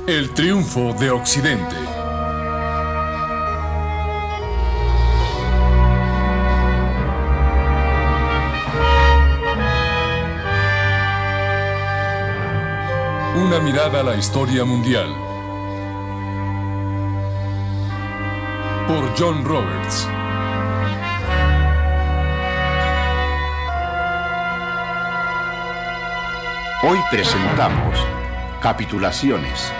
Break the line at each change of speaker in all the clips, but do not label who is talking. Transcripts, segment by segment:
El triunfo de Occidente. Una mirada a la historia mundial. Por John Roberts.
Hoy presentamos Capitulaciones.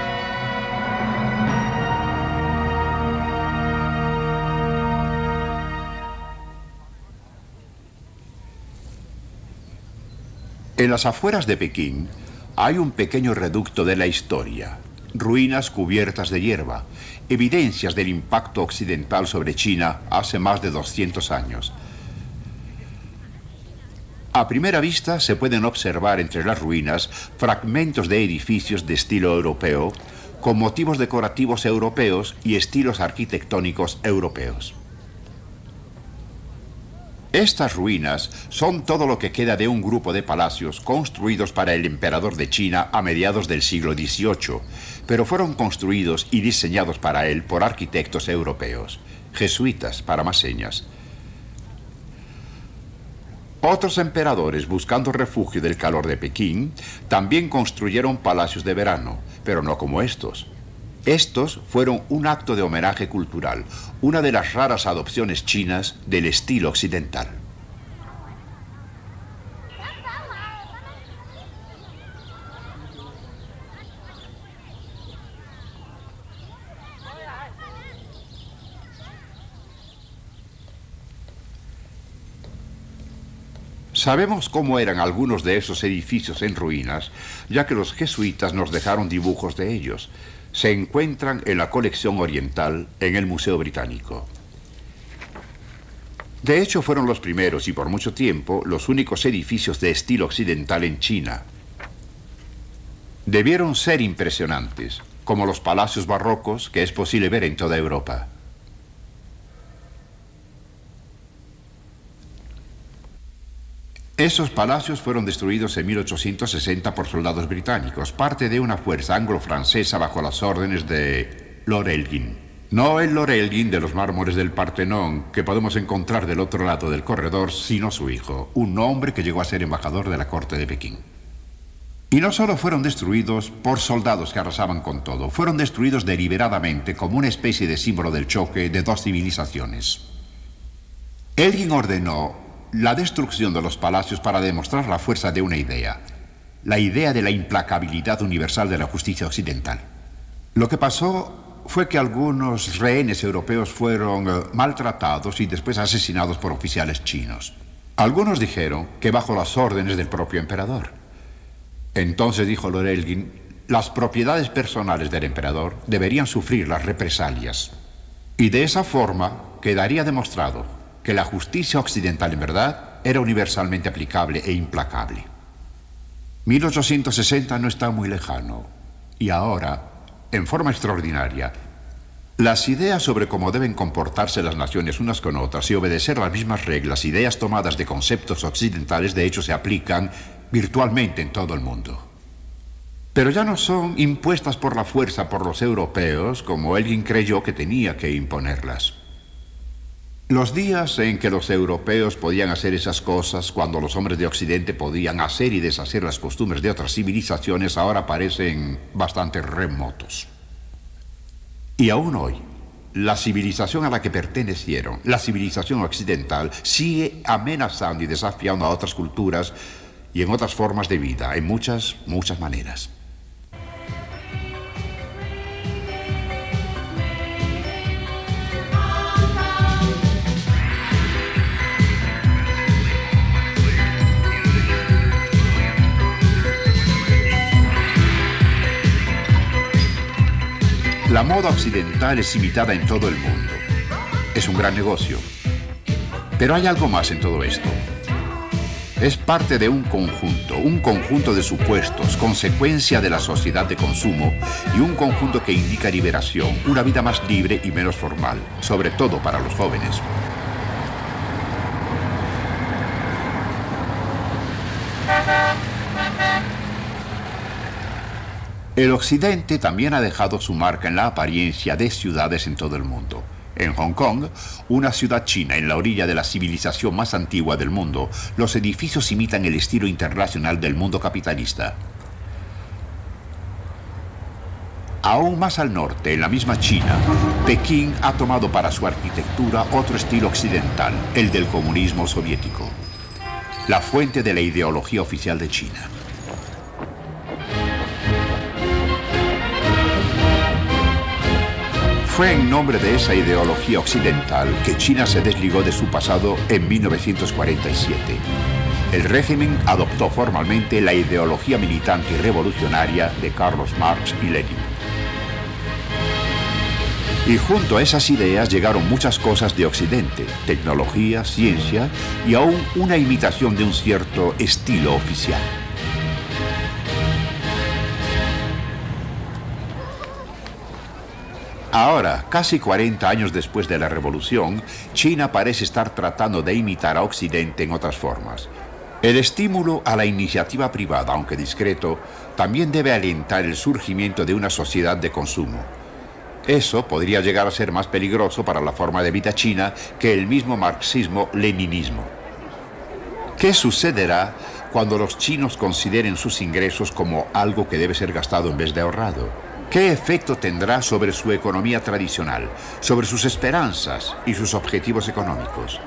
En las afueras de Pekín hay un pequeño reducto de la historia, ruinas cubiertas de hierba, evidencias del impacto occidental sobre China hace más de 200 años. A primera vista se pueden observar entre las ruinas fragmentos de edificios de estilo europeo, con motivos decorativos europeos y estilos arquitectónicos europeos. Estas ruinas son todo lo que queda de un grupo de palacios construidos para el emperador de China a mediados del siglo XVIII, pero fueron construidos y diseñados para él por arquitectos europeos, jesuitas para más señas. Otros emperadores, buscando refugio del calor de Pekín, también construyeron palacios de verano, pero no como estos. Estos fueron un acto de homenaje cultural, una de las raras adopciones chinas del estilo occidental. Sabemos cómo eran algunos de esos edificios en ruinas, ya que los jesuitas nos dejaron dibujos de ellos. Se encuentran en la colección oriental en el Museo Británico. De hecho, fueron los primeros y por mucho tiempo los únicos edificios de estilo occidental en China. Debieron ser impresionantes, como los palacios barrocos que es posible ver en toda Europa. Esos palacios fueron destruidos en 1860 por soldados británicos, parte de una fuerza anglo-francesa bajo las órdenes de Lord Elgin. No el Lord Elgin de los mármoles del Partenón, que podemos encontrar del otro lado del corredor, sino su hijo, un hombre que llegó a ser embajador de la corte de Pekín. Y no solo fueron destruidos por soldados que arrasaban con todo, fueron destruidos deliberadamente como una especie de símbolo del choque de dos civilizaciones. Elgin ordenó la destrucción de los palacios para demostrar la fuerza de una idea, la idea de la implacabilidad universal de la justicia occidental. Lo que pasó fue que algunos rehenes europeos fueron maltratados y después asesinados por oficiales chinos. Algunos dijeron que bajo las órdenes del propio emperador. Entonces dijo Lord Elgin, las propiedades personales del emperador deberían sufrir las represalias. Y de esa forma quedaría demostrado que la justicia occidental en verdad era universalmente aplicable e implacable. 1860 no está muy lejano, y ahora, en forma extraordinaria, las ideas sobre cómo deben comportarse las naciones unas con otras y obedecer las mismas reglas, ideas tomadas de conceptos occidentales, de hecho se aplican virtualmente en todo el mundo. Pero ya no son impuestas por la fuerza por los europeos, como alguien creyó que tenía que imponerlas. Los días en que los europeos podían hacer esas cosas, cuando los hombres de Occidente podían hacer y deshacer las costumbres de otras civilizaciones, ahora parecen bastante remotos. Y aún hoy, la civilización a la que pertenecieron, la civilización occidental, sigue amenazando y desafiando a otras culturas y en otras formas de vida, en muchas maneras. La moda occidental es imitada en todo el mundo. Es un gran negocio. Pero hay algo más en todo esto. Es parte de un conjunto de supuestos, consecuencia de la sociedad de consumo y un conjunto que indica liberación, una vida más libre y menos formal, sobre todo para los jóvenes. El Occidente también ha dejado su marca en la apariencia de ciudades en todo el mundo. En Hong Kong, una ciudad china en la orilla de la civilización más antigua del mundo, los edificios imitan el estilo internacional del mundo capitalista. Aún más al norte, en la misma China, Pekín ha tomado para su arquitectura otro estilo occidental, el del comunismo soviético, la fuente de la ideología oficial de China. Fue en nombre de esa ideología occidental que China se desligó de su pasado en 1947. El régimen adoptó formalmente la ideología militante y revolucionaria de Carlos Marx y Lenin. Y junto a esas ideas llegaron muchas cosas de Occidente, tecnología, ciencia y aún una imitación de un cierto estilo oficial. Ahora, casi 40 años después de la Revolución, China parece estar tratando de imitar a Occidente en otras formas. El estímulo a la iniciativa privada, aunque discreto, también debe alentar el surgimiento de una sociedad de consumo. Eso podría llegar a ser más peligroso para la forma de vida china que el mismo marxismo-leninismo. ¿Qué sucederá cuando los chinos consideren sus ingresos como algo que debe ser gastado en vez de ahorrado? ¿Qué efecto tendrá sobre su economía tradicional, sobre sus esperanzas y sus objetivos económicos?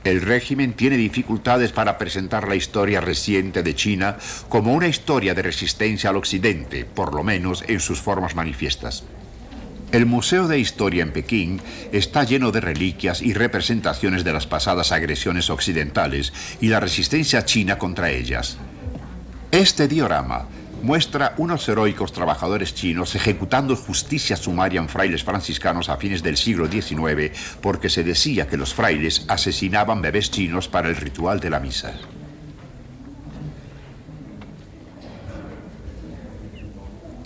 El régimen tiene dificultades para presentar la historia reciente de China como una historia de resistencia al Occidente, por lo menos en sus formas manifiestas. El Museo de Historia en Pekín está lleno de reliquias y representaciones de las pasadas agresiones occidentales y la resistencia china contra ellas. Este diorama muestra unos heroicos trabajadores chinos ejecutando justicia sumaria en frailes franciscanos a fines del siglo XIX porque se decía que los frailes asesinaban bebés chinos para el ritual de la misa.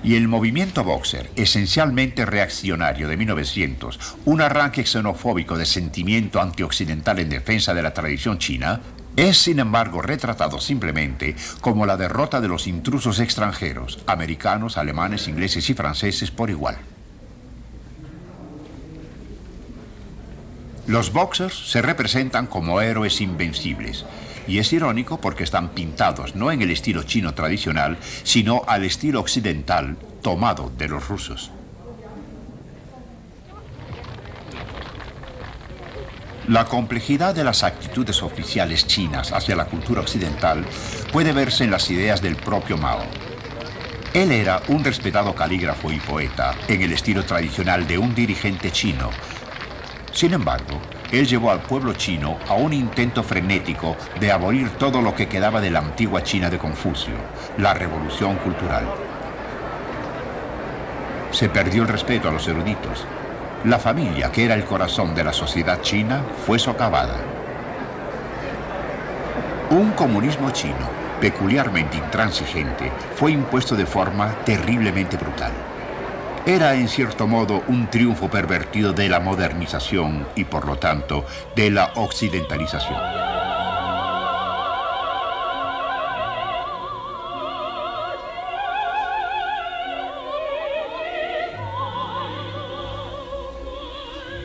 Y el movimiento Boxer, esencialmente reaccionario de 1900, un arranque xenofóbico de sentimiento antioccidental en defensa de la tradición china, es, sin embargo, retratado simplemente como la derrota de los intrusos extranjeros, americanos, alemanes, ingleses y franceses por igual. Los boxers se representan como héroes invencibles, y es irónico porque están pintados no en el estilo chino tradicional, sino al estilo occidental tomado de los rusos. La complejidad de las actitudes oficiales chinas hacia la cultura occidental puede verse en las ideas del propio Mao. Él era un respetado calígrafo y poeta en el estilo tradicional de un dirigente chino. Sin embargo, él llevó al pueblo chino a un intento frenético de abolir todo lo que quedaba de la antigua China de Confucio, la revolución cultural. Se perdió el respeto a los eruditos. La familia, que era el corazón de la sociedad china, fue socavada. Un comunismo chino, peculiarmente intransigente, fue impuesto de forma terriblemente brutal. Era, en cierto modo, un triunfo pervertido de la modernización y, por lo tanto, de la occidentalización.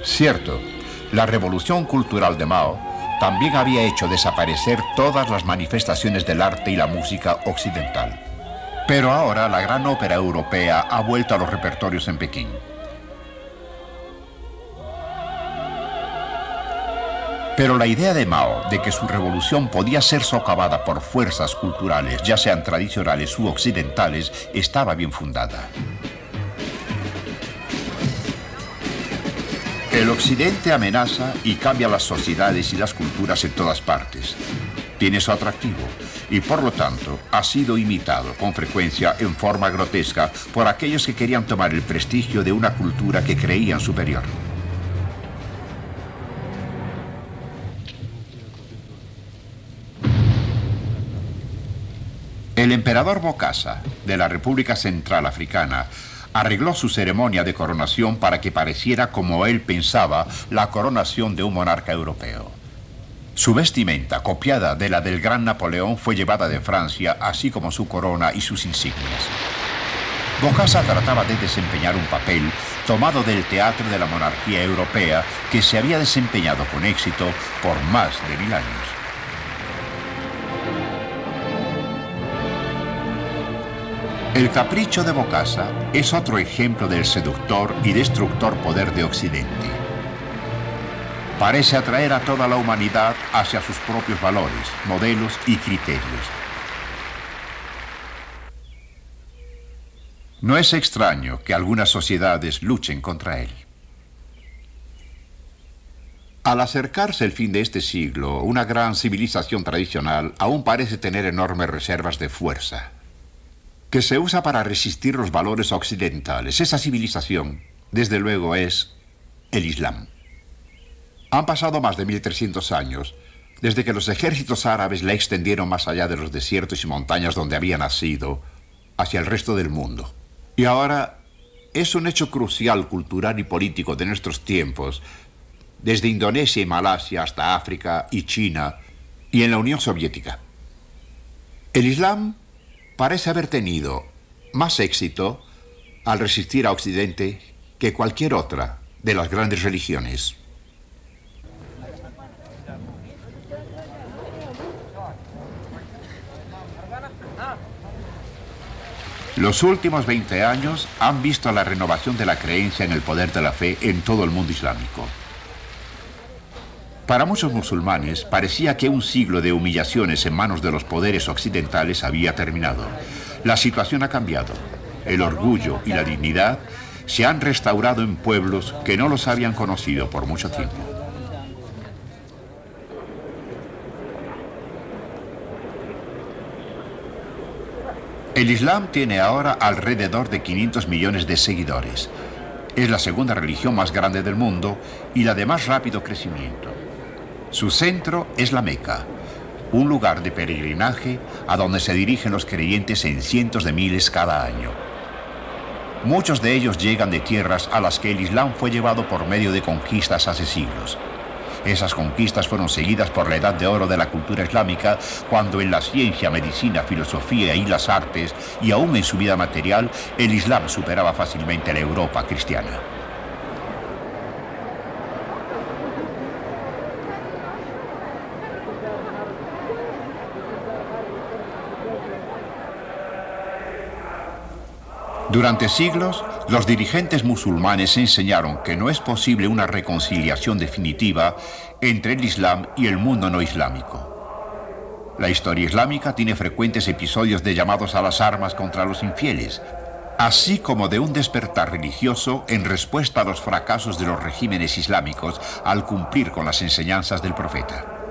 Cierto, la revolución cultural de Mao también había hecho desaparecer todas las manifestaciones del arte y la música occidental. Pero ahora la gran ópera europea ha vuelto a los repertorios en Pekín. Pero la idea de Mao de que su revolución podía ser socavada por fuerzas culturales, ya sean tradicionales u occidentales, estaba bien fundada. El Occidente amenaza y cambia las sociedades y las culturas en todas partes. Tiene su atractivo y, por lo tanto, ha sido imitado con frecuencia en forma grotesca por aquellos que querían tomar el prestigio de una cultura que creían superior. El emperador Bokassa, de la República Central Africana, arregló su ceremonia de coronación para que pareciera, como él pensaba, la coronación de un monarca europeo. Su vestimenta, copiada de la del gran Napoleón, fue llevada de Francia, así como su corona y sus insignias. Bokassa trataba de desempeñar un papel tomado del teatro de la monarquía europea que se había desempeñado con éxito por más de 1000 años. El capricho de Bokassa es otro ejemplo del seductor y destructor poder de Occidente. Parece atraer a toda la humanidad hacia sus propios valores, modelos y criterios. No es extraño que algunas sociedades luchen contra él. Al acercarse el fin de este siglo, una gran civilización tradicional aún parece tener enormes reservas de fuerza, que se usa para resistir los valores occidentales. Esa civilización, desde luego, es el Islam. Han pasado más de 1300 años desde que los ejércitos árabes la extendieron más allá de los desiertos y montañas donde había nacido, hacia el resto del mundo. Y ahora es un hecho crucial, cultural y político de nuestros tiempos, desde Indonesia y Malasia hasta África y China y en la Unión Soviética. El Islam parece haber tenido más éxito al resistir a Occidente que cualquier otra de las grandes religiones. Los últimos 20 años han visto la renovación de la creencia en el poder de la fe en todo el mundo islámico. Para muchos musulmanes parecía que un siglo de humillaciones en manos de los poderes occidentales había terminado. La situación ha cambiado. El orgullo y la dignidad se han restaurado en pueblos que no los habían conocido por mucho tiempo. El Islam tiene ahora alrededor de 500 millones de seguidores. Es la segunda religión más grande del mundo y la de más rápido crecimiento. Su centro es la Meca, un lugar de peregrinaje a donde se dirigen los creyentes en cientos de miles cada año. Muchos de ellos llegan de tierras a las que el Islam fue llevado por medio de conquistas hace siglos. Esas conquistas fueron seguidas por la edad de oro de la cultura islámica, cuando en la ciencia, medicina, filosofía y las artes, y aún en su vida material, el Islam superaba fácilmente a la Europa cristiana. Durante siglos, los dirigentes musulmanes enseñaron que no es posible una reconciliación definitiva entre el Islam y el mundo no islámico. La historia islámica tiene frecuentes episodios de llamados a las armas contra los infieles, así como de un despertar religioso en respuesta a los fracasos de los regímenes islámicos al cumplir con las enseñanzas del profeta.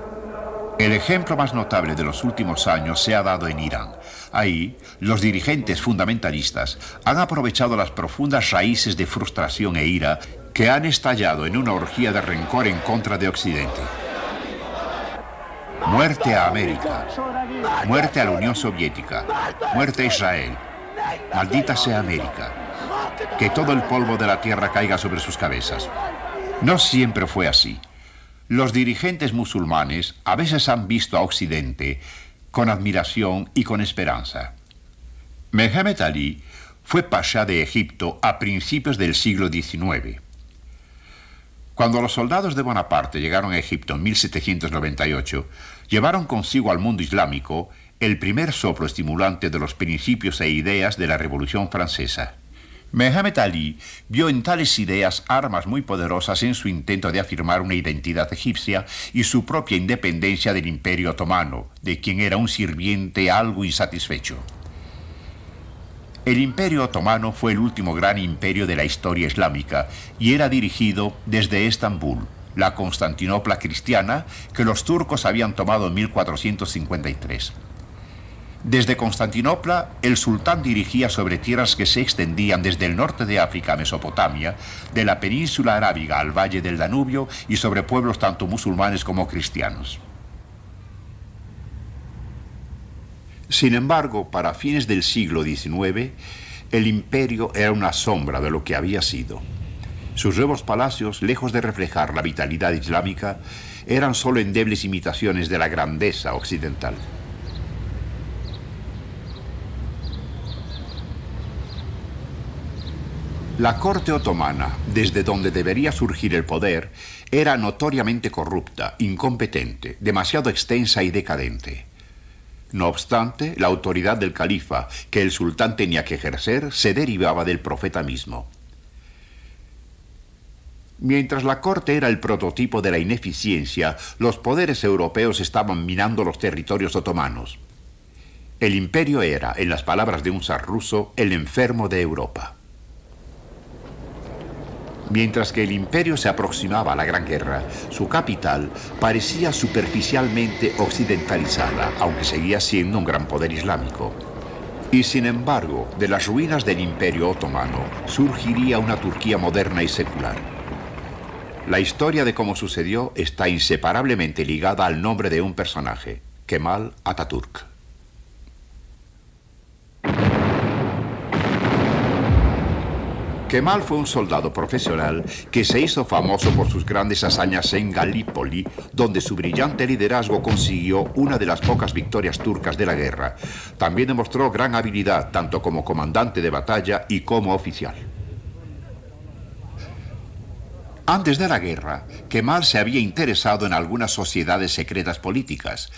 El ejemplo más notable de los últimos años se ha dado en Irán. Ahí, los dirigentes fundamentalistas han aprovechado las profundas raíces de frustración e ira que han estallado en una orgía de rencor en contra de Occidente. Muerte a América, muerte a la Unión Soviética, muerte a Israel, maldita sea América, que todo el polvo de la tierra caiga sobre sus cabezas. No siempre fue así. Los dirigentes musulmanes a veces han visto a Occidente con admiración y con esperanza. Mehemet Ali fue pasha de Egipto a principios del siglo XIX. Cuando los soldados de Bonaparte llegaron a Egipto en 1798, llevaron consigo al mundo islámico el primer soplo estimulante de los principios e ideas de la Revolución Francesa. Mehemet Ali vio en tales ideas armas muy poderosas en su intento de afirmar una identidad egipcia y su propia independencia del Imperio Otomano, de quien era un sirviente algo insatisfecho. El Imperio Otomano fue el último gran imperio de la historia islámica y era dirigido desde Estambul, la Constantinopla cristiana que los turcos habían tomado en 1453. Desde Constantinopla, el sultán dirigía sobre tierras que se extendían desde el norte de África a Mesopotamia, de la península arábiga al valle del Danubio y sobre pueblos tanto musulmanes como cristianos. Sin embargo, para fines del siglo XIX, el imperio era una sombra de lo que había sido. Sus nuevos palacios, lejos de reflejar la vitalidad islámica, eran solo endebles imitaciones de la grandeza occidental. La corte otomana, desde donde debería surgir el poder, era notoriamente corrupta, incompetente, demasiado extensa y decadente. No obstante, la autoridad del califa, que el sultán tenía que ejercer, se derivaba del profeta mismo. Mientras la corte era el prototipo de la ineficiencia, los poderes europeos estaban minando los territorios otomanos. El imperio era, en las palabras de un zar ruso, el enfermo de Europa. Mientras que el imperio se aproximaba a la Gran Guerra, su capital parecía superficialmente occidentalizada, aunque seguía siendo un gran poder islámico. Y sin embargo, de las ruinas del imperio otomano surgiría una Turquía moderna y secular. La historia de cómo sucedió está inseparablemente ligada al nombre de un personaje, Kemal Atatürk. Kemal fue un soldado profesional que se hizo famoso por sus grandes hazañas en Galípoli, donde su brillante liderazgo consiguió una de las pocas victorias turcas de la guerra. También demostró gran habilidad tanto como comandante de batalla y como oficial. Antes de la guerra, Kemal se había interesado en algunas sociedades secretas políticas.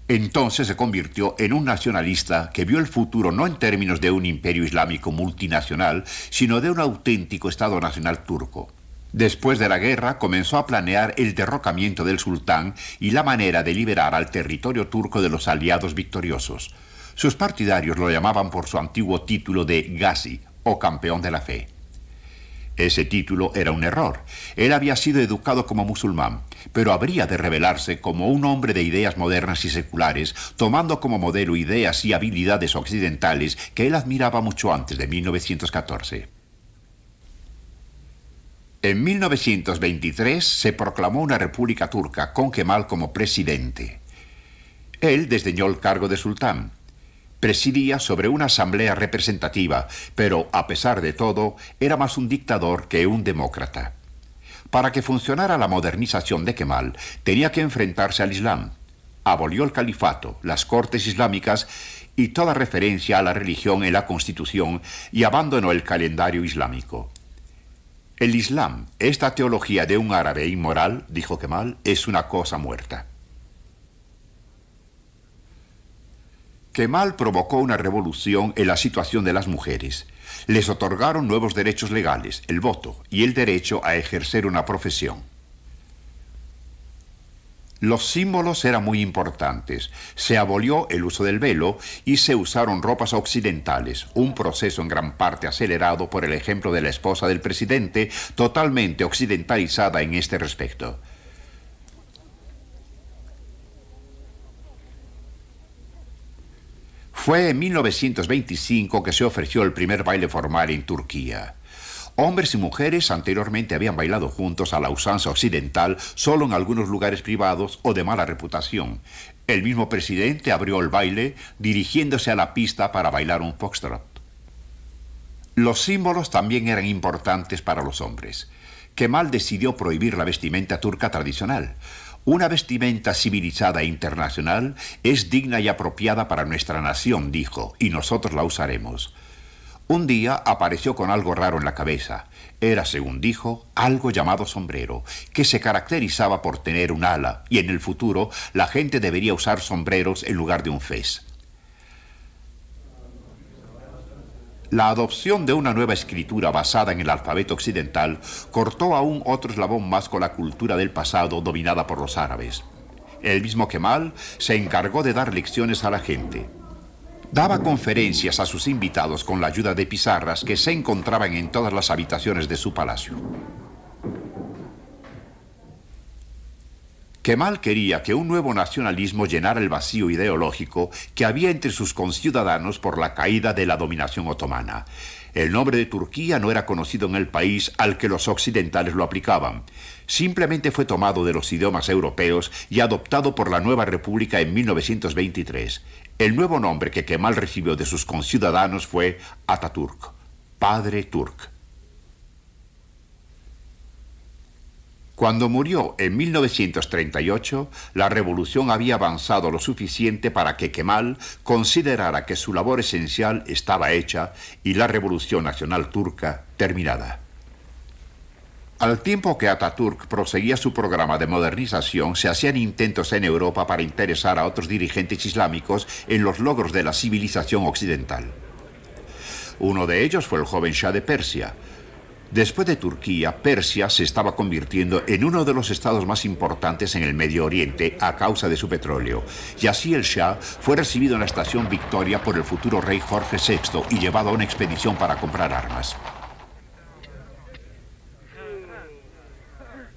Entonces se convirtió en un nacionalista que vio el futuro no en términos de un imperio islámico multinacional, sino de un auténtico Estado nacional turco. Después de la guerra comenzó a planear el derrocamiento del sultán y la manera de liberar al territorio turco de los aliados victoriosos. Sus partidarios lo llamaban por su antiguo título de Gazi, o campeón de la fe. Ese título era un error. Él había sido educado como musulmán, pero habría de revelarse como un hombre de ideas modernas y seculares, tomando como modelo ideas y habilidades occidentales que él admiraba mucho antes de 1914. En 1923 se proclamó una república turca con Kemal como presidente. Él desdeñó el cargo de sultán. Presidía sobre una asamblea representativa, pero, a pesar de todo, era más un dictador que un demócrata. Para que funcionara la modernización de Kemal, tenía que enfrentarse al Islam. Abolió el califato, las cortes islámicas y toda referencia a la religión en la Constitución y abandonó el calendario islámico. El Islam, esta teología de un árabe inmoral, dijo Kemal, es una cosa muerta. Kemal provocó una revolución en la situación de las mujeres. Les otorgaron nuevos derechos legales, el voto y el derecho a ejercer una profesión. Los símbolos eran muy importantes. Se abolió el uso del velo y se usaron ropas occidentales, un proceso en gran parte acelerado por el ejemplo de la esposa del presidente, totalmente occidentalizada en este respecto. Fue en 1925 que se ofreció el primer baile formal en Turquía. Hombres y mujeres anteriormente habían bailado juntos a la usanza occidental solo en algunos lugares privados o de mala reputación. El mismo presidente abrió el baile dirigiéndose a la pista para bailar un foxtrot. Los símbolos también eran importantes para los hombres. Kemal decidió prohibir la vestimenta turca tradicional. Una vestimenta civilizada e internacional es digna y apropiada para nuestra nación, dijo, y nosotros la usaremos. Un día apareció con algo raro en la cabeza. Era, según dijo, algo llamado sombrero, que se caracterizaba por tener un ala, y en el futuro la gente debería usar sombreros en lugar de un fez. La adopción de una nueva escritura basada en el alfabeto occidental cortó aún otro eslabón más con la cultura del pasado dominada por los árabes. El mismo Kemal se encargó de dar lecciones a la gente. Daba conferencias a sus invitados con la ayuda de pizarras que se encontraban en todas las habitaciones de su palacio. Kemal quería que un nuevo nacionalismo llenara el vacío ideológico que había entre sus conciudadanos por la caída de la dominación otomana. El nombre de Turquía no era conocido en el país al que los occidentales lo aplicaban. Simplemente fue tomado de los idiomas europeos y adoptado por la nueva república en 1923. El nuevo nombre que Kemal recibió de sus conciudadanos fue Atatürk, Padre Turk. Cuando murió en 1938, la revolución había avanzado lo suficiente para que Kemal considerara que su labor esencial estaba hecha y la revolución nacional turca terminada. Al tiempo que Atatürk proseguía su programa de modernización, se hacían intentos en Europa para interesar a otros dirigentes islámicos en los logros de la civilización occidental. Uno de ellos fue el joven Shah de Persia. Después de Turquía, Persia se estaba convirtiendo en uno de los estados más importantes en el Medio Oriente a causa de su petróleo. Y así el Shah fue recibido en la estación Victoria por el futuro rey Jorge VI y llevado a una expedición para comprar armas.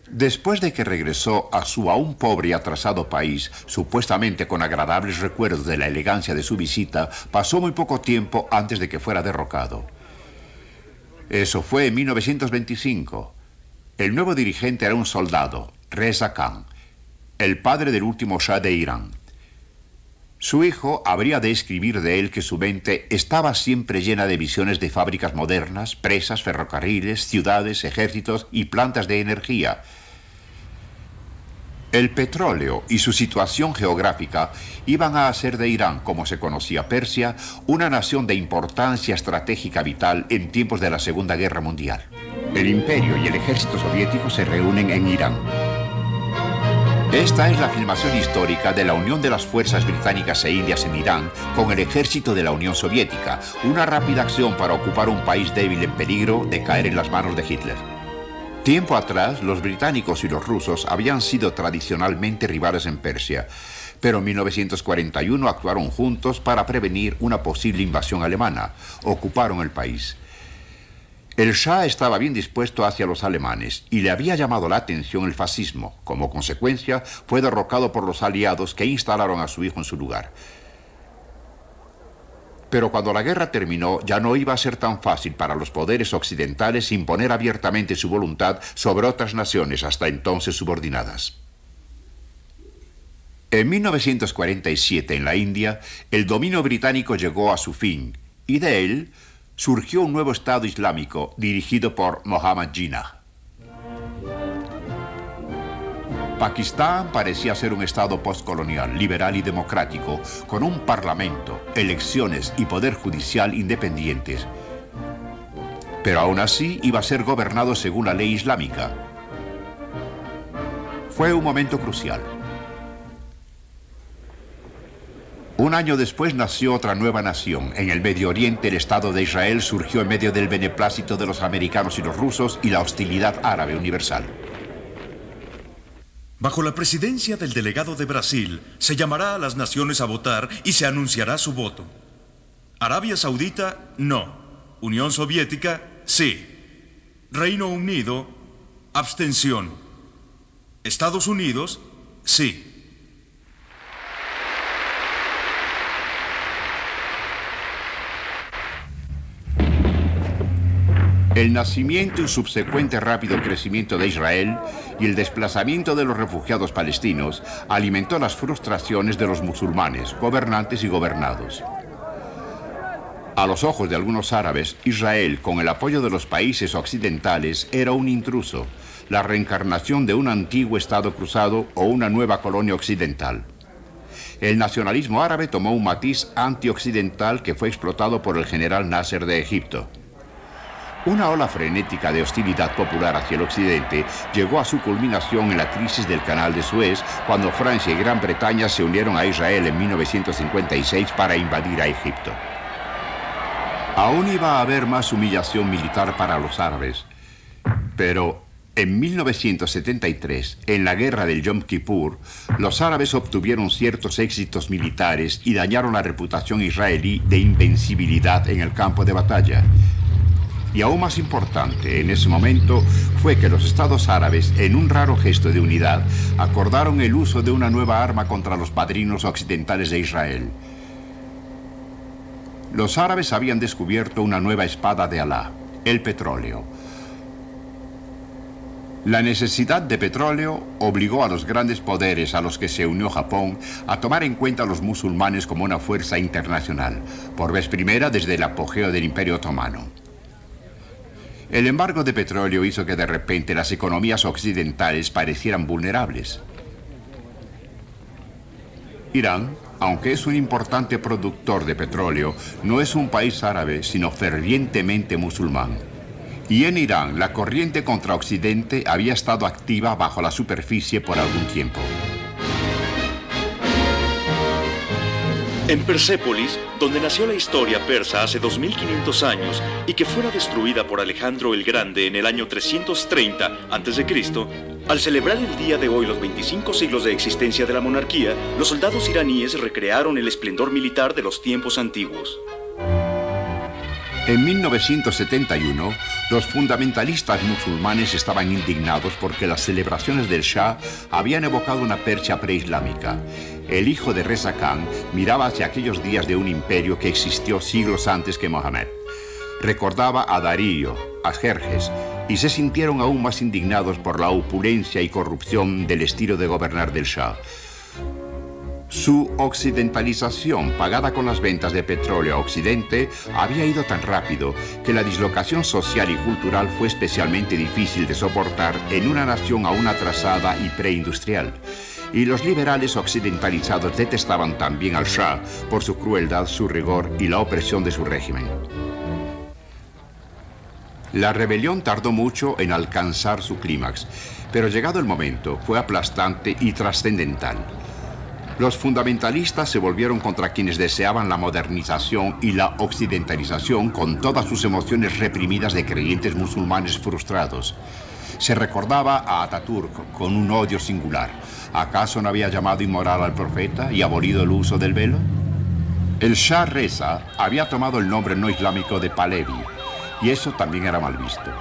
Después de que regresó a su aún pobre y atrasado país, supuestamente con agradables recuerdos de la elegancia de su visita, pasó muy poco tiempo antes de que fuera derrocado. Eso fue en 1925. El nuevo dirigente era un soldado, Reza Khan, el padre del último Shah de Irán. Su hijo habría de escribir de él que su mente estaba siempre llena de visiones de fábricas modernas, presas, ferrocarriles, ciudades, ejércitos y plantas de energía. El petróleo y su situación geográfica iban a hacer de Irán, como se conocía Persia, una nación de importancia estratégica vital en tiempos de la Segunda Guerra Mundial. El imperio y el ejército soviético se reúnen en Irán. Esta es la filmación histórica de la unión de las fuerzas británicas e indias en Irán con el ejército de la Unión Soviética, una rápida acción para ocupar un país débil en peligro de caer en las manos de Hitler. Tiempo atrás, los británicos y los rusos habían sido tradicionalmente rivales en Persia, pero en 1941 actuaron juntos para prevenir una posible invasión alemana. Ocuparon el país. El Shah estaba bien dispuesto hacia los alemanes y le había llamado la atención el fascismo. Como consecuencia, fue derrocado por los aliados que instalaron a su hijo en su lugar. Pero cuando la guerra terminó, ya no iba a ser tan fácil para los poderes occidentales imponer abiertamente su voluntad sobre otras naciones hasta entonces subordinadas. En 1947, en la India, el dominio británico llegó a su fin y de él surgió un nuevo Estado Islámico dirigido por Mohammad Jinnah. Pakistán parecía ser un Estado postcolonial, liberal y democrático, con un parlamento, elecciones y poder judicial independientes. Pero aún así iba a ser gobernado según la ley islámica. Fue un momento crucial. Un año después nació otra nueva nación. En el Medio Oriente, el Estado de Israel surgió en medio del beneplácito de los americanos y los rusos y la hostilidad árabe universal.
Bajo la presidencia del delegado de Brasil, se llamará a las naciones a votar y se anunciará su voto. Arabia Saudita, no. Unión Soviética, sí. Reino Unido, abstención. Estados Unidos, sí.
El nacimiento y subsecuente rápido crecimiento de Israel y el desplazamiento de los refugiados palestinos alimentó las frustraciones de los musulmanes, gobernantes y gobernados. A los ojos de algunos árabes, Israel, con el apoyo de los países occidentales, era un intruso, la reencarnación de un antiguo estado cruzado o una nueva colonia occidental. El nacionalismo árabe tomó un matiz antioccidental que fue explotado por el general Nasser de Egipto. Una ola frenética de hostilidad popular hacia el occidente llegó a su culminación en la crisis del Canal de Suez, cuando Francia y Gran Bretaña se unieron a Israel en 1956 para invadir a Egipto. Aún iba a haber más humillación militar para los árabes, pero en 1973, en la guerra del Yom Kippur, los árabes obtuvieron ciertos éxitos militares y dañaron la reputación israelí de invencibilidad en el campo de batalla. Y aún más importante en ese momento fue que los estados árabes, en un raro gesto de unidad, acordaron el uso de una nueva arma contra los padrinos occidentales de Israel. Los árabes habían descubierto una nueva espada de Alá, el petróleo. La necesidad de petróleo obligó a los grandes poderes a los que se unió Japón a tomar en cuenta a los musulmanes como una fuerza internacional, por vez primera desde el apogeo del Imperio Otomano. El embargo de petróleo hizo que de repente las economías occidentales parecieran vulnerables. Irán, aunque es un importante productor de petróleo, no es un país árabe, sino fervientemente musulmán. Y en Irán, la corriente contra Occidente había estado activa bajo la superficie por algún tiempo.
En Persépolis, donde nació la historia persa hace 2500 años y que fuera destruida por Alejandro el Grande en el año 330 a.C., al celebrar el día de hoy los 25 siglos de existencia de la monarquía, los soldados iraníes recrearon el esplendor militar de los tiempos antiguos.
En 1971, los fundamentalistas musulmanes estaban indignados porque las celebraciones del Shah habían evocado una Persia preislámica. El hijo de Reza Khan miraba hacia aquellos días de un imperio que existió siglos antes que Mohammed. Recordaba a Darío, a Jerjes, y se sintieron aún más indignados por la opulencia y corrupción del estilo de gobernar del Shah. Su occidentalización, pagada con las ventas de petróleo a Occidente, había ido tan rápido que la dislocación social y cultural fue especialmente difícil de soportar en una nación aún atrasada y preindustrial. Y los liberales occidentalizados detestaban también al Shah por su crueldad, su rigor y la opresión de su régimen. La rebelión tardó mucho en alcanzar su clímax, pero llegado el momento fue aplastante y trascendental. Los fundamentalistas se volvieron contra quienes deseaban la modernización y la occidentalización con todas sus emociones reprimidas de creyentes musulmanes frustrados. Se recordaba a Ataturk con un odio singular. ¿Acaso no había llamado inmoral al profeta y abolido el uso del velo? El Shah Reza había tomado el nombre no islámico de Pahlavi, y eso también era mal visto.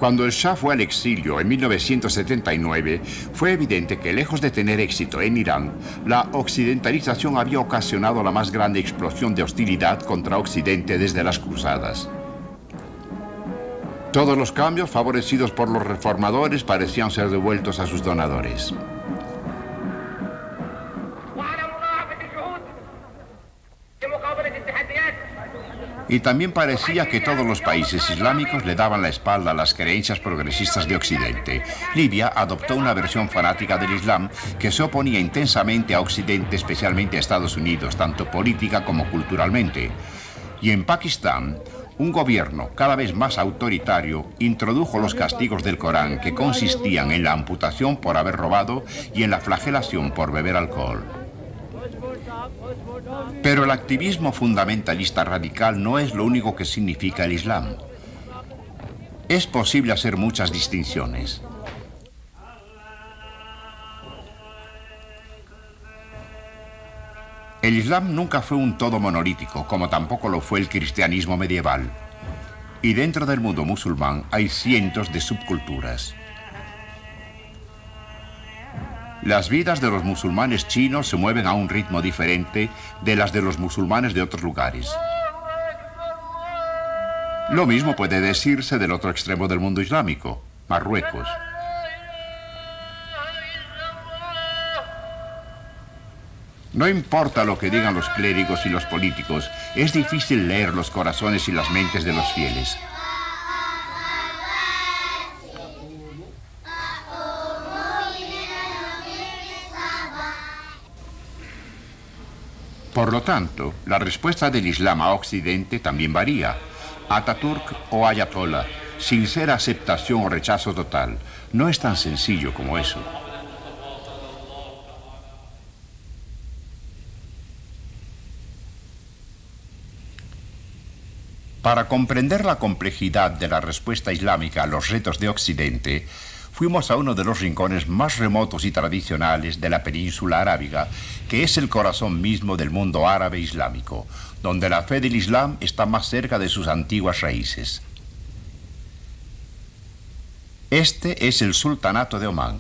Cuando el Shah fue al exilio en 1979, fue evidente que lejos de tener éxito en Irán, la occidentalización había ocasionado la más grande explosión de hostilidad contra Occidente desde las cruzadas. Todos los cambios favorecidos por los reformadores parecían ser devueltos a sus donadores. Y también parecía que todos los países islámicos le daban la espalda a las creencias progresistas de Occidente. Libia adoptó una versión fanática del Islam que se oponía intensamente a Occidente, especialmente a Estados Unidos, tanto política como culturalmente. Y en Pakistán, un gobierno cada vez más autoritario introdujo los castigos del Corán, que consistían en la amputación por haber robado y en la flagelación por beber alcohol. Pero el activismo fundamentalista radical no es lo único que significa el Islam. Es posible hacer muchas distinciones. El Islam nunca fue un todo monolítico, como tampoco lo fue el cristianismo medieval. Y dentro del mundo musulmán hay cientos de subculturas. Las vidas de los musulmanes chinos se mueven a un ritmo diferente de las de los musulmanes de otros lugares. Lo mismo puede decirse del otro extremo del mundo islámico, Marruecos. No importa lo que digan los clérigos y los políticos, es difícil leer los corazones y las mentes de los fieles. Por lo tanto, la respuesta del Islam a Occidente también varía. Ataturk o Ayatollah, sincera aceptación o rechazo total. No es tan sencillo como eso. Para comprender la complejidad de la respuesta islámica a los retos de Occidente, fuimos a uno de los rincones más remotos y tradicionales de la península arábiga, que es el corazón mismo del mundo árabe islámico, donde la fe del Islam está más cerca de sus antiguas raíces. Este es el sultanato de Omán,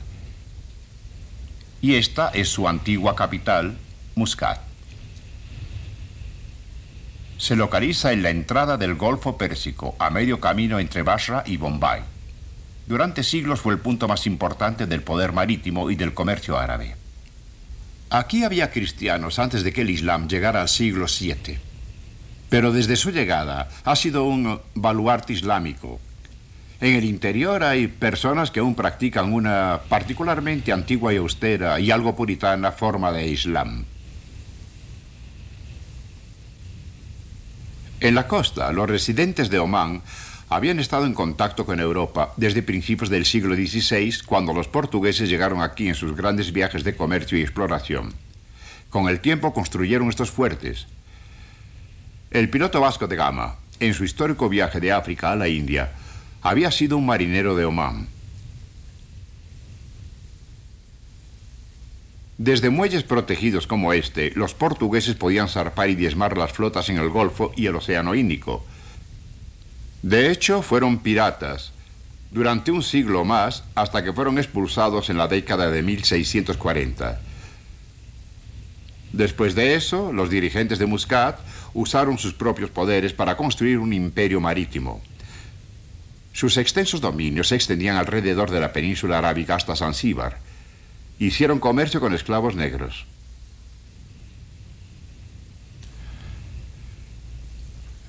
y esta es su antigua capital, Muscat. Se localiza en la entrada del Golfo Pérsico, a medio camino entre Basra y Bombay. Durante siglos fue el punto más importante del poder marítimo y del comercio árabe. Aquí había cristianos antes de que el Islam llegara al siglo VII. Pero desde su llegada ha sido un baluarte islámico. En el interior hay personas que aún practican una particularmente antigua y austera y algo puritana forma de Islam. En la costa, los residentes de Omán habían estado en contacto con Europa desde principios del siglo XVI, cuando los portugueses llegaron aquí en sus grandes viajes de comercio y exploración. Con el tiempo construyeron estos fuertes. El piloto Vasco de Gama, en su histórico viaje de África a la India, había sido un marinero de Omán. Desde muelles protegidos como este, los portugueses podían zarpar y diezmar las flotas en el Golfo y el Océano Índico. De hecho, fueron piratas durante un siglo más, hasta que fueron expulsados en la década de 1640. Después de eso, los dirigentes de Muscat usaron sus propios poderes para construir un imperio marítimo. Sus extensos dominios se extendían alrededor de la península arábiga hasta Zanzíbar. Hicieron comercio con esclavos negros.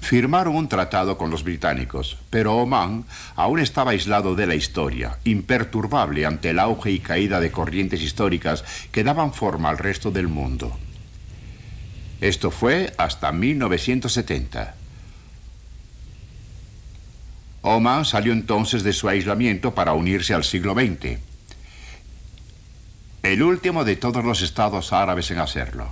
Firmaron un tratado con los británicos, pero Omán aún estaba aislado de la historia, imperturbable ante el auge y caída de corrientes históricas que daban forma al resto del mundo. Esto fue hasta 1970. Omán salió entonces de su aislamiento para unirse al siglo XX. El último de todos los estados árabes en hacerlo.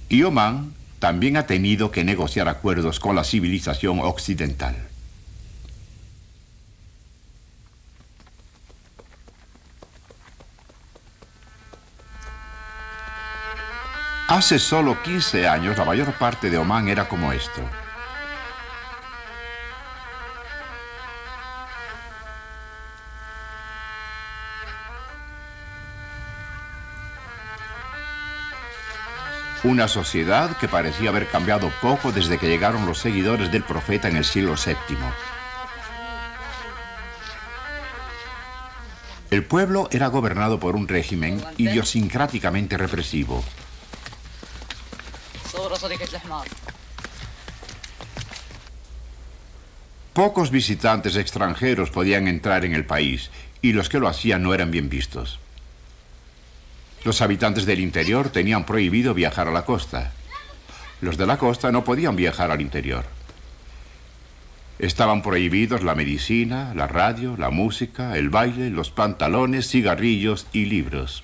Y Omán también ha tenido que negociar acuerdos con la civilización occidental. Hace solo 15 años, la mayor parte de Omán era como esto. Una sociedad que parecía haber cambiado poco desde que llegaron los seguidores del profeta en el siglo VII. El pueblo era gobernado por un régimen idiosincráticamente represivo. Pocos visitantes extranjeros podían entrar en el país, y los que lo hacían no eran bien vistos. Los habitantes del interior tenían prohibido viajar a la costa. Los de la costa no podían viajar al interior. Estaban prohibidos la medicina, la radio, la música, el baile, los pantalones, cigarrillos y libros.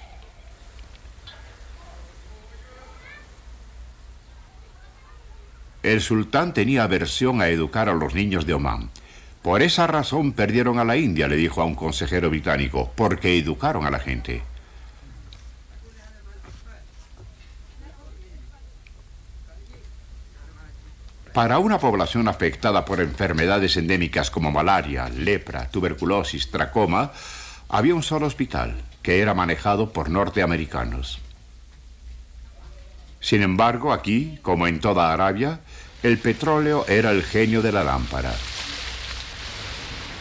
El sultán tenía aversión a educar a los niños de Omán. Por esa razón perdieron a la India, le dijo a un consejero británico, porque educaron a la gente. Para una población afectada por enfermedades endémicas como malaria, lepra, tuberculosis, tracoma, había un solo hospital, que era manejado por norteamericanos. Sin embargo, aquí, como en toda Arabia, el petróleo era el genio de la lámpara.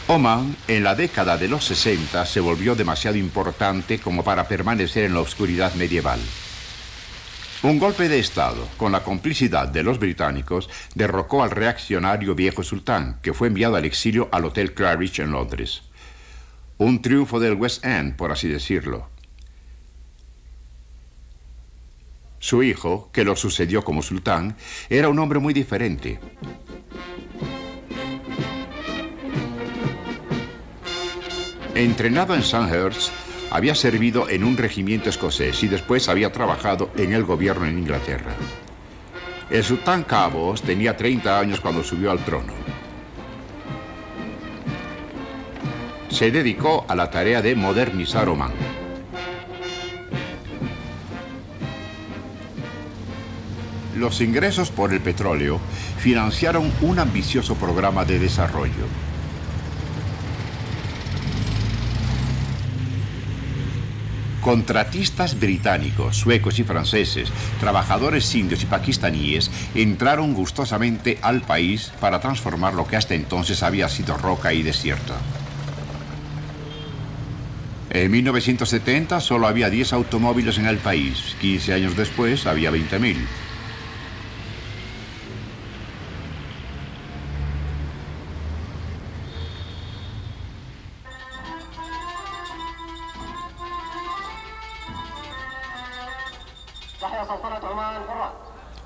Omán, en la década de los 60, se volvió demasiado importante como para permanecer en la oscuridad medieval. Un golpe de Estado, con la complicidad de los británicos, derrocó al reaccionario viejo sultán, que fue enviado al exilio al Hotel Claridge en Londres. Un triunfo del West End, por así decirlo. Su hijo, que lo sucedió como sultán, era un hombre muy diferente. Entrenado en Sandhurst, había servido en un regimiento escocés y después había trabajado en el gobierno en Inglaterra. El sultán Qaboos tenía 30 años cuando subió al trono. Se dedicó a la tarea de modernizar Omán. Los ingresos por el petróleo financiaron un ambicioso programa de desarrollo. Contratistas británicos, suecos y franceses, trabajadores indios y pakistaníes entraron gustosamente al país para transformar lo que hasta entonces había sido roca y desierto. En 1970 solo había 10 automóviles en el país. 15 años después había 20.000.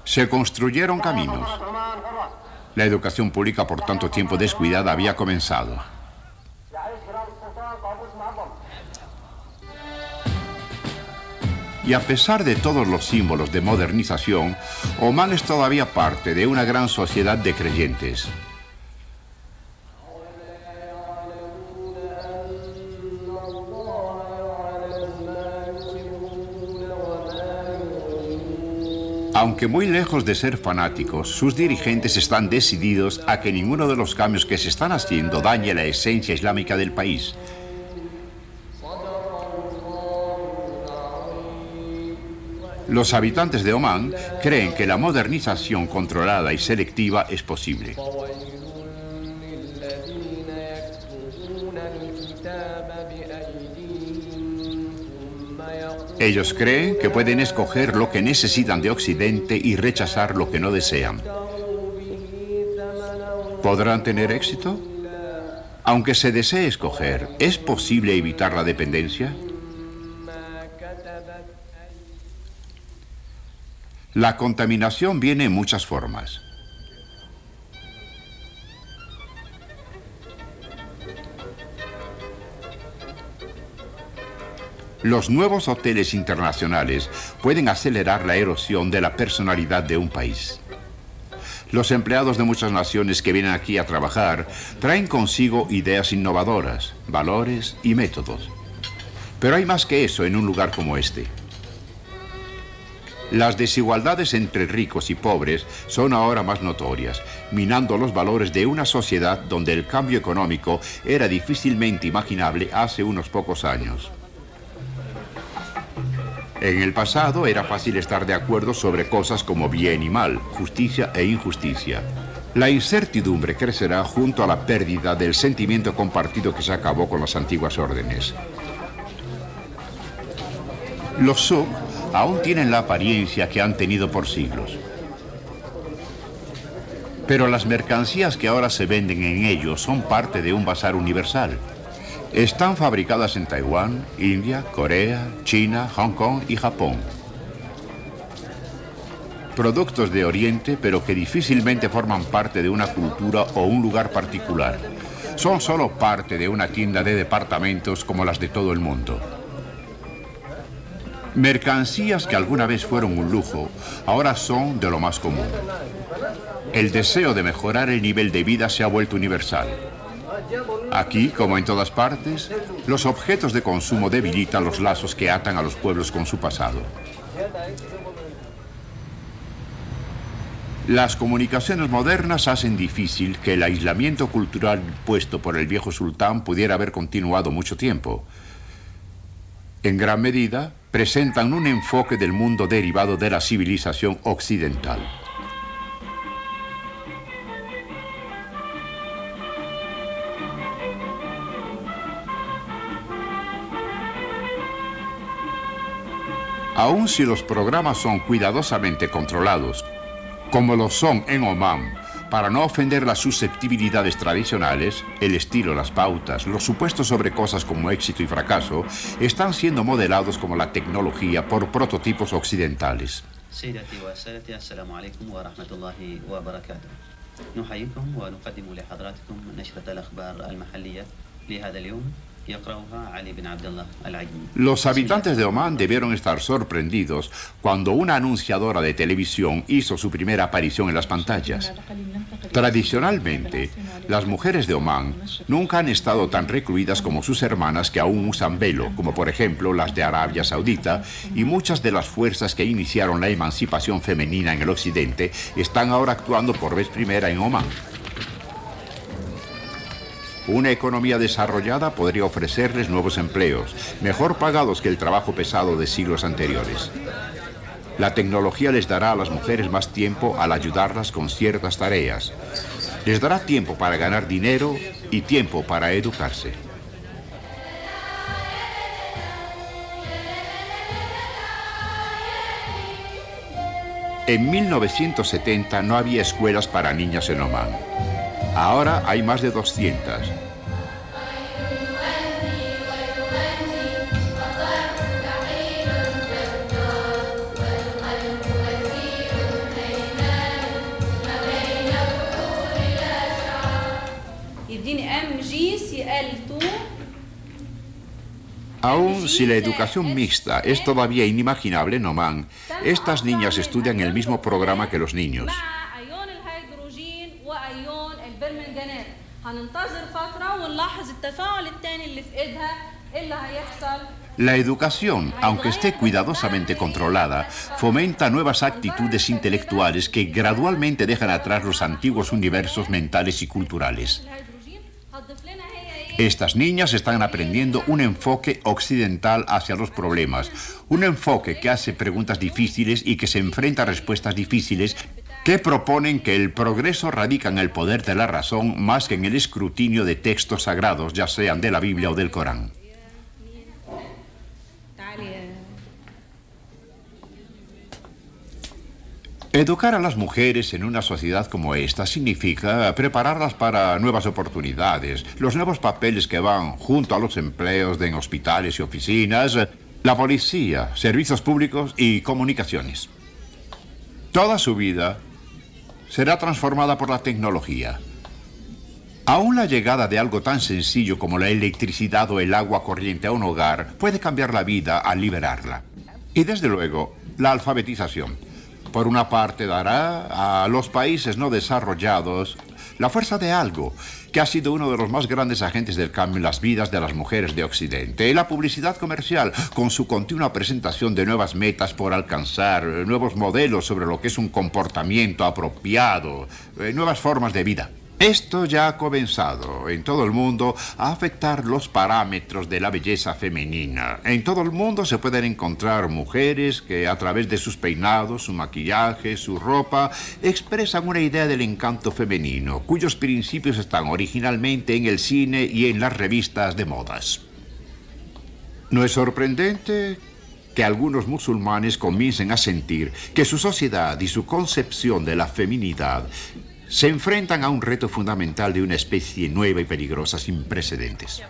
Se construyeron caminos. La educación pública por tanto tiempo descuidada había comenzado. Y a pesar de todos los símbolos de modernización, Omán es todavía parte de una gran sociedad de creyentes. Aunque muy lejos de ser fanáticos, sus dirigentes están decididos a que ninguno de los cambios que se están haciendo dañe la esencia islámica del país. Los habitantes de Omán creen que la modernización controlada y selectiva es posible. Ellos creen que pueden escoger lo que necesitan de Occidente y rechazar lo que no desean. ¿Podrán tener éxito? Aunque se desee escoger, ¿es posible evitar la dependencia? La contaminación viene en muchas formas. Los nuevos hoteles internacionales pueden acelerar la erosión de la personalidad de un país. Los empleados de muchas naciones que vienen aquí a trabajar traen consigo ideas innovadoras, valores y métodos. Pero hay más que eso en un lugar como este. Las desigualdades entre ricos y pobres son ahora más notorias, minando los valores de una sociedad donde el cambio económico era difícilmente imaginable hace unos pocos años. En el pasado era fácil estar de acuerdo sobre cosas como bien y mal, justicia e injusticia. La incertidumbre crecerá junto a la pérdida del sentimiento compartido que se acabó con las antiguas órdenes. Los suk aún tienen la apariencia que han tenido por siglos. Pero las mercancías que ahora se venden en ellos son parte de un bazar universal. Están fabricadas en Taiwán, India, Corea, China, Hong Kong y Japón. Productos de Oriente, pero que difícilmente forman parte de una cultura o un lugar particular. Son solo parte de una tienda de departamentos como las de todo el mundo. Mercancías que alguna vez fueron un lujo, ahora son de lo más común. El deseo de mejorar el nivel de vida se ha vuelto universal. Aquí, como en todas partes, los objetos de consumo debilitan los lazos que atan a los pueblos con su pasado. Las comunicaciones modernas hacen difícil que el aislamiento cultural impuesto por el viejo sultán pudiera haber continuado mucho tiempo. En gran medida, presentan un enfoque del mundo derivado de la civilización occidental. Aun si los programas son cuidadosamente controlados, como lo son en Omán, para no ofender las susceptibilidades tradicionales, el estilo, las pautas, los supuestos sobre cosas como éxito y fracaso, están siendo modelados como la tecnología por prototipos occidentales. Los habitantes de Omán debieron estar sorprendidos cuando una anunciadora de televisión hizo su primera aparición en las pantallas. Tradicionalmente, las mujeres de Omán nunca han estado tan recluidas como sus hermanas que aún usan velo, como por ejemplo las de Arabia Saudita, y muchas de las fuerzas que iniciaron la emancipación femenina en el occidente están ahora actuando por vez primera en Omán. Una economía desarrollada podría ofrecerles nuevos empleos, mejor pagados que el trabajo pesado de siglos anteriores. La tecnología les dará a las mujeres más tiempo al ayudarlas con ciertas tareas. Les dará tiempo para ganar dinero y tiempo para educarse. En 1970 no había escuelas para niñas en Omán. Ahora hay más de 200. Aun si la educación mixta es todavía inimaginable en Omán, estas niñas estudian el mismo programa que los niños. La educación, aunque esté cuidadosamente controlada, fomenta nuevas actitudes intelectuales que gradualmente dejan atrás los antiguos universos mentales y culturales. Estas niñas están aprendiendo un enfoque occidental hacia los problemas, un enfoque que hace preguntas difíciles y que se enfrenta a respuestas difíciles, que proponen que el progreso radica en el poder de la razón más que en el escrutinio de textos sagrados, ya sean de la Biblia o del Corán. Educar a las mujeres en una sociedad como esta significa prepararlas para nuevas oportunidades, los nuevos papeles que van junto a los empleos en hospitales y oficinas, la policía, servicios públicos y comunicaciones. Toda su vida será transformada por la tecnología. Aún la llegada de algo tan sencillo como la electricidad o el agua corriente a un hogar puede cambiar la vida al liberarla. Y desde luego, la alfabetización. Por una parte, dará a los países no desarrollados la fuerza de algo que ha sido uno de los más grandes agentes del cambio en las vidas de las mujeres de Occidente. La publicidad comercial, con su continua presentación de nuevas metas por alcanzar, nuevos modelos sobre lo que es un comportamiento apropiado, nuevas formas de vida. Esto ya ha comenzado en todo el mundo a afectar los parámetros de la belleza femenina. En todo el mundo se pueden encontrar mujeres que a través de sus peinados, su maquillaje, su ropa, expresan una idea del encanto femenino, cuyos principios están originalmente en el cine y en las revistas de modas. No es sorprendente que algunos musulmanes comiencen a sentir que su sociedad y su concepción de la feminidad se enfrentan a un reto fundamental de una especie nueva y peligrosa sin precedentes.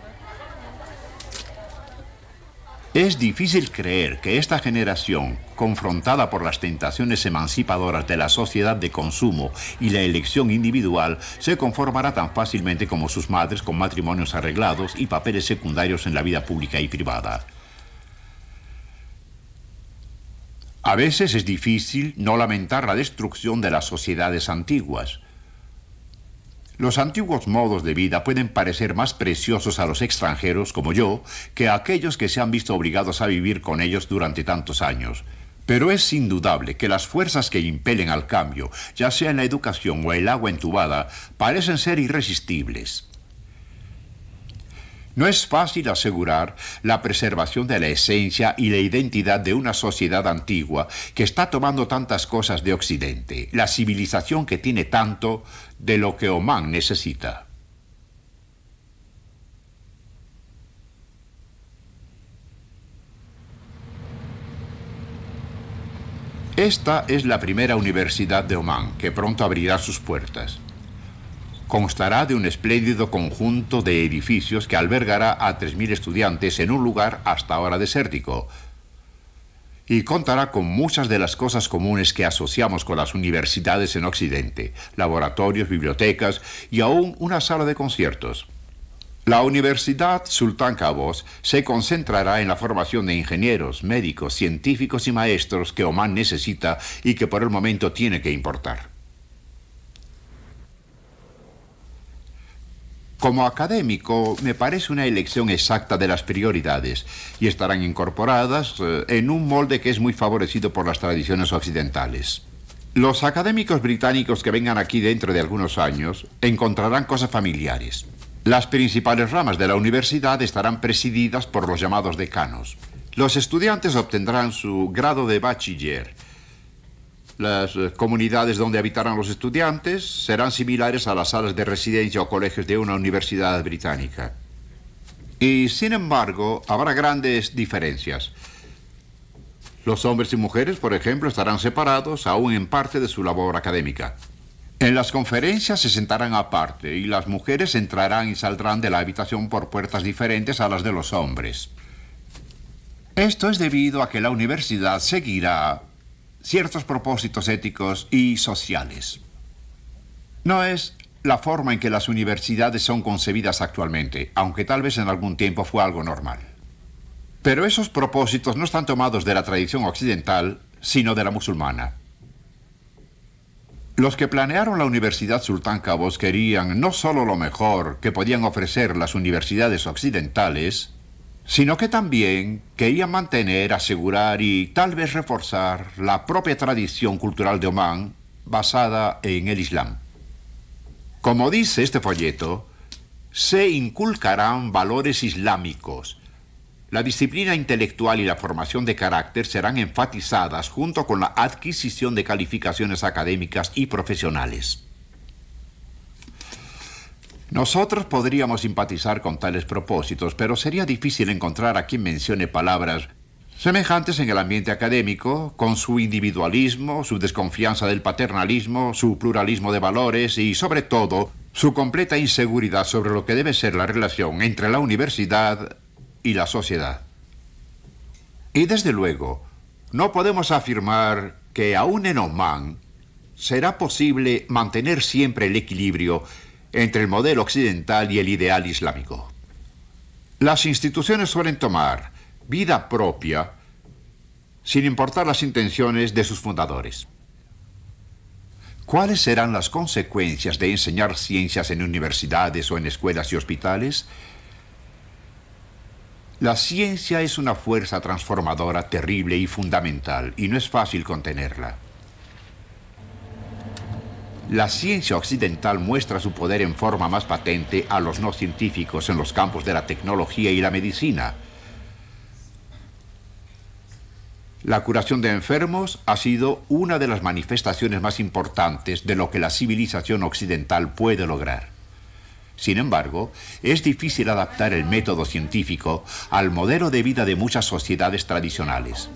Es difícil creer que esta generación, confrontada por las tentaciones emancipadoras de la sociedad de consumo y la elección individual, se conformará tan fácilmente como sus madres con matrimonios arreglados y papeles secundarios en la vida pública y privada. A veces es difícil no lamentar la destrucción de las sociedades antiguas. Los antiguos modos de vida pueden parecer más preciosos a los extranjeros, como yo, que a aquellos que se han visto obligados a vivir con ellos durante tantos años. Pero es indudable que las fuerzas que impelen al cambio, ya sea en la educación o el agua entubada, parecen ser irresistibles. No es fácil asegurar la preservación de la esencia y la identidad de una sociedad antigua que está tomando tantas cosas de Occidente, la civilización que tiene tanto de lo que Omán necesita. Esta es la primera universidad de Omán, que pronto abrirá sus puertas. Constará de un espléndido conjunto de edificios que albergará a 3.000 estudiantes en un lugar hasta ahora desértico. Y contará con muchas de las cosas comunes que asociamos con las universidades en Occidente: laboratorios, bibliotecas y aún una sala de conciertos. La Universidad Sultán Qaboos se concentrará en la formación de ingenieros, médicos, científicos y maestros que Omán necesita y que por el momento tiene que importar. Como académico, me parece una elección exacta de las prioridades y estarán incorporadas en un molde que es muy favorecido por las tradiciones occidentales. Los académicos británicos que vengan aquí dentro de algunos años encontrarán cosas familiares. Las principales ramas de la universidad estarán presididas por los llamados decanos. Los estudiantes obtendrán su grado de bachiller. Las comunidades donde habitarán los estudiantes serán similares a las salas de residencia o colegios de una universidad británica. Y, sin embargo, habrá grandes diferencias. Los hombres y mujeres, por ejemplo, estarán separados aún en parte de su labor académica. En las conferencias se sentarán aparte y las mujeres entrarán y saldrán de la habitación por puertas diferentes a las de los hombres. Esto es debido a que la universidad seguirá ciertos propósitos éticos y sociales. No es la forma en que las universidades son concebidas actualmente, aunque tal vez en algún tiempo fue algo normal. Pero esos propósitos no están tomados de la tradición occidental, sino de la musulmana. Los que planearon la Universidad Sultán Qaboos querían no solo lo mejor que podían ofrecer las universidades occidentales, sino que también querían mantener, asegurar y tal vez reforzar la propia tradición cultural de Omán basada en el Islam. Como dice este folleto, se inculcarán valores islámicos. La disciplina intelectual y la formación de carácter serán enfatizadas junto con la adquisición de calificaciones académicas y profesionales. Nosotros podríamos simpatizar con tales propósitos, pero sería difícil encontrar a quien mencione palabras semejantes en el ambiente académico, con su individualismo, su desconfianza del paternalismo, su pluralismo de valores y, sobre todo, su completa inseguridad sobre lo que debe ser la relación entre la universidad y la sociedad. Y desde luego, no podemos afirmar que aún en Omán será posible mantener siempre el equilibrio entre el modelo occidental y el ideal islámico. Las instituciones suelen tomar vida propia sin importar las intenciones de sus fundadores. ¿Cuáles serán las consecuencias de enseñar ciencias en universidades o en escuelas y hospitales? La ciencia es una fuerza transformadora terrible y fundamental, y no es fácil contenerla. La ciencia occidental muestra su poder en forma más patente a los no científicos en los campos de la tecnología y la medicina. La curación de enfermos ha sido una de las manifestaciones más importantes de lo que la civilización occidental puede lograr. Sin embargo, es difícil adaptar el método científico al modelo de vida de muchas sociedades tradicionales.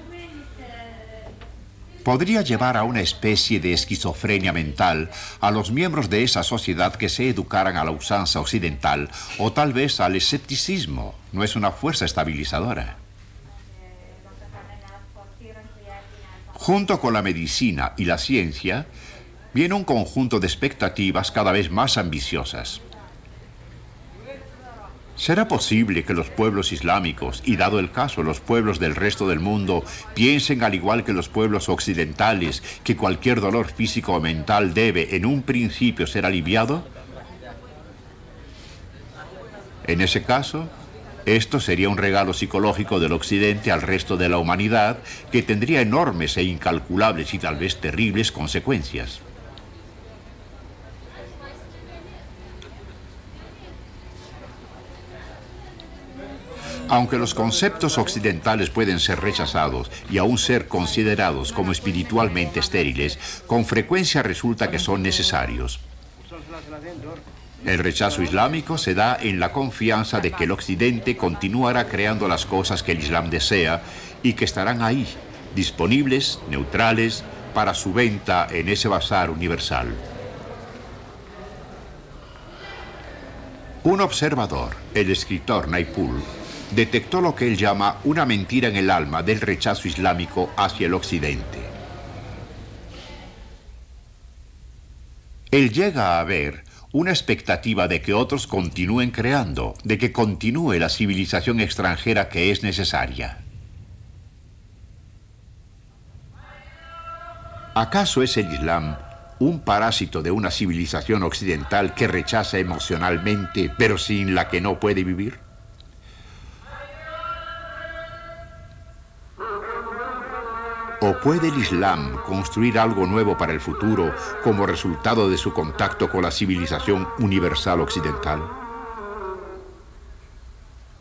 Podría llevar a una especie de esquizofrenia mental a los miembros de esa sociedad que se educaran a la usanza occidental o tal vez al escepticismo. No es una fuerza estabilizadora. Junto con la medicina y la ciencia, viene un conjunto de expectativas cada vez más ambiciosas. ¿Será posible que los pueblos islámicos, y dado el caso los pueblos del resto del mundo, piensen al igual que los pueblos occidentales que cualquier dolor físico o mental debe en un principio ser aliviado? En ese caso, esto sería un regalo psicológico del Occidente al resto de la humanidad que tendría enormes e incalculables y tal vez terribles consecuencias. Aunque los conceptos occidentales pueden ser rechazados y aún ser considerados como espiritualmente estériles, con frecuencia resulta que son necesarios. El rechazo islámico se da en la confianza de que el Occidente continuará creando las cosas que el Islam desea y que estarán ahí, disponibles, neutrales, para su venta en ese bazar universal. Un observador, el escritor Naipaul, detectó lo que él llama una mentira en el alma del rechazo islámico hacia el Occidente. Él llega a ver una expectativa de que otros continúen creando, de que continúe la civilización extranjera que es necesaria. ¿Acaso es el Islam un parásito de una civilización occidental que rechaza emocionalmente, pero sin la que no puede vivir? ¿O puede el Islam construir algo nuevo para el futuro como resultado de su contacto con la civilización universal occidental?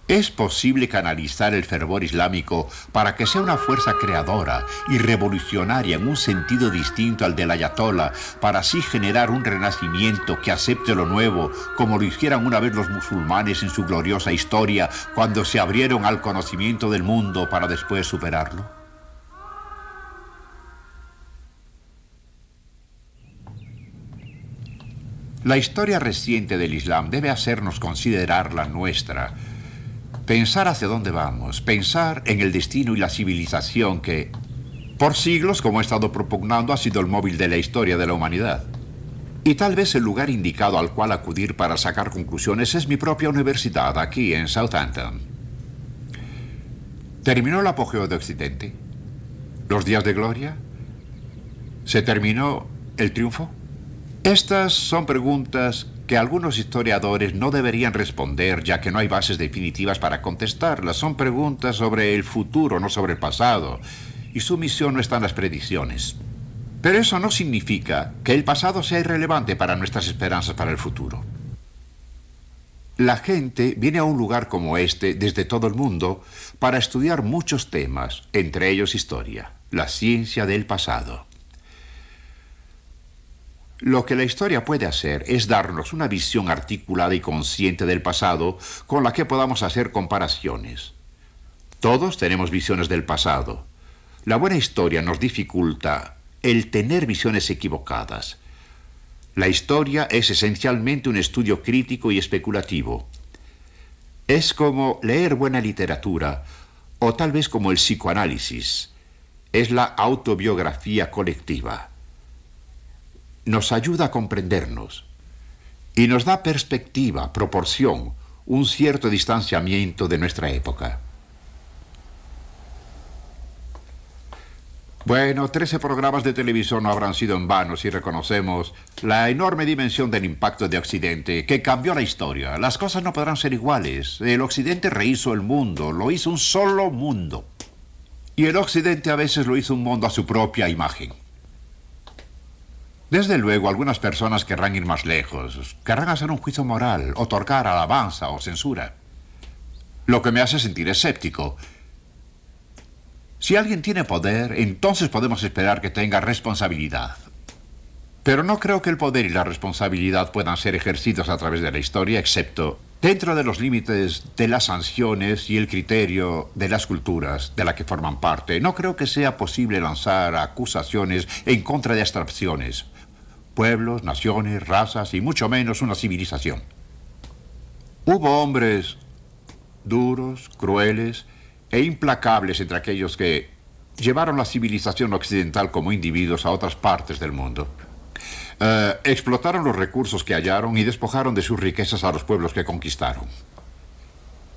¿Es posible canalizar el fervor islámico para que sea una fuerza creadora y revolucionaria en un sentido distinto al del ayatolá, para así generar un renacimiento que acepte lo nuevo, como lo hicieran una vez los musulmanes en su gloriosa historia, cuando se abrieron al conocimiento del mundo para después superarlo? La historia reciente del Islam debe hacernos considerar la nuestra, pensar hacia dónde vamos, pensar en el destino y la civilización que, por siglos, como he estado propugnando, ha sido el móvil de la historia de la humanidad. Y tal vez el lugar indicado al cual acudir para sacar conclusiones es mi propia universidad, aquí en Southampton. ¿Terminó el apogeo de Occidente? ¿Los días de gloria? ¿Se terminó el triunfo? Estas son preguntas que algunos historiadores no deberían responder, ya que no hay bases definitivas para contestarlas. Son preguntas sobre el futuro, no sobre el pasado, y su misión no está en las predicciones. Pero eso no significa que el pasado sea irrelevante para nuestras esperanzas para el futuro. La gente viene a un lugar como este desde todo el mundo para estudiar muchos temas, entre ellos historia, la ciencia del pasado. Lo que la historia puede hacer es darnos una visión articulada y consciente del pasado con la que podamos hacer comparaciones. Todos tenemos visiones del pasado. La buena historia nos dificulta el tener visiones equivocadas. La historia es esencialmente un estudio crítico y especulativo. Es como leer buena literatura, o tal vez como el psicoanálisis. Es la autobiografía colectiva. Nos ayuda a comprendernos y nos da perspectiva, proporción, un cierto distanciamiento de nuestra época. Bueno, 13 programas de televisión no habrán sido en vano si reconocemos la enorme dimensión del impacto de Occidente, que cambió la historia. Las cosas no podrán ser iguales. El Occidente rehizo el mundo, lo hizo un solo mundo. Y el Occidente a veces lo hizo un mundo a su propia imagen. Desde luego, algunas personas querrán ir más lejos, querrán hacer un juicio moral, otorgar alabanza o censura. Lo que me hace sentir escéptico. Si alguien tiene poder, entonces podemos esperar que tenga responsabilidad. Pero no creo que el poder y la responsabilidad puedan ser ejercidos a través de la historia, excepto dentro de los límites de las sanciones y el criterio de las culturas de la que forman parte. No creo que sea posible lanzar acusaciones en contra de abstracciones. Pueblos, naciones, razas y mucho menos una civilización. Hubo hombres duros, crueles e implacables entre aquellos que llevaron la civilización occidental como individuos a otras partes del mundo. Explotaron los recursos que hallaron y despojaron de sus riquezas a los pueblos que conquistaron.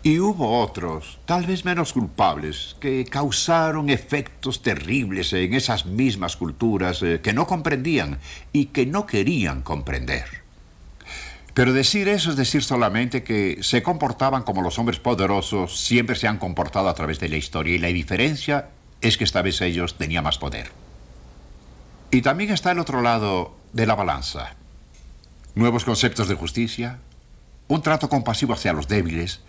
Y hubo otros, tal vez menos culpables, que causaron efectos terribles en esas mismas culturas que no comprendían y que no querían comprender. Pero decir eso es decir solamente que se comportaban como los hombres poderosos siempre se han comportado a través de la historia, y la diferencia es que esta vez ellos tenían más poder. Y también está el otro lado de la balanza. Nuevos conceptos de justicia, un trato compasivo hacia los débiles,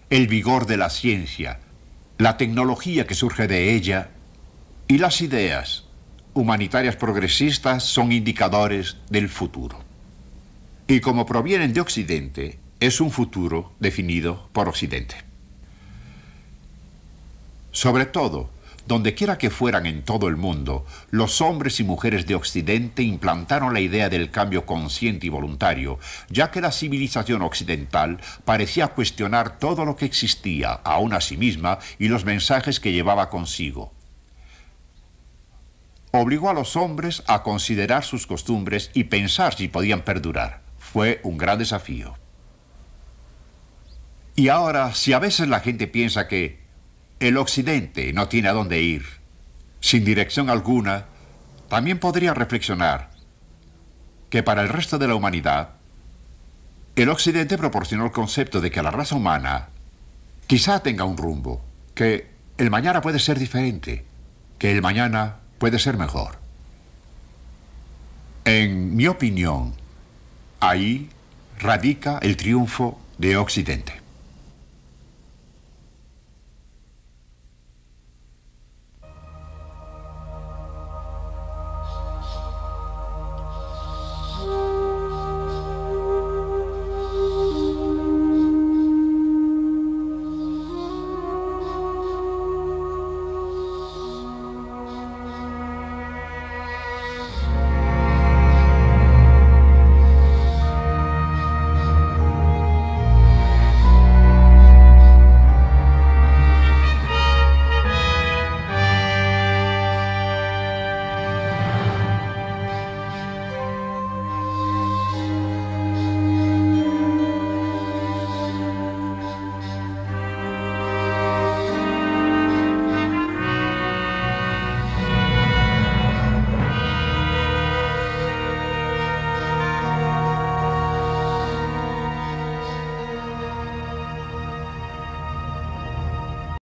el vigor de la ciencia, la tecnología que surge de ella y las ideas humanitarias progresistas son indicadores del futuro. Y como provienen de Occidente, es un futuro definido por Occidente. Sobre todo, donde quiera que fueran en todo el mundo, los hombres y mujeres de Occidente implantaron la idea del cambio consciente y voluntario, ya que la civilización occidental parecía cuestionar todo lo que existía, aún a sí misma, y los mensajes que llevaba consigo. Obligó a los hombres a considerar sus costumbres y pensar si podían perdurar. Fue un gran desafío. Y ahora, si a veces la gente piensa que el Occidente no tiene a dónde ir, sin dirección alguna, también podría reflexionar que para el resto de la humanidad, el Occidente proporcionó el concepto de que la raza humana quizá tenga un rumbo, que el mañana puede ser diferente, que el mañana puede ser mejor. En mi opinión, ahí radica el triunfo de Occidente.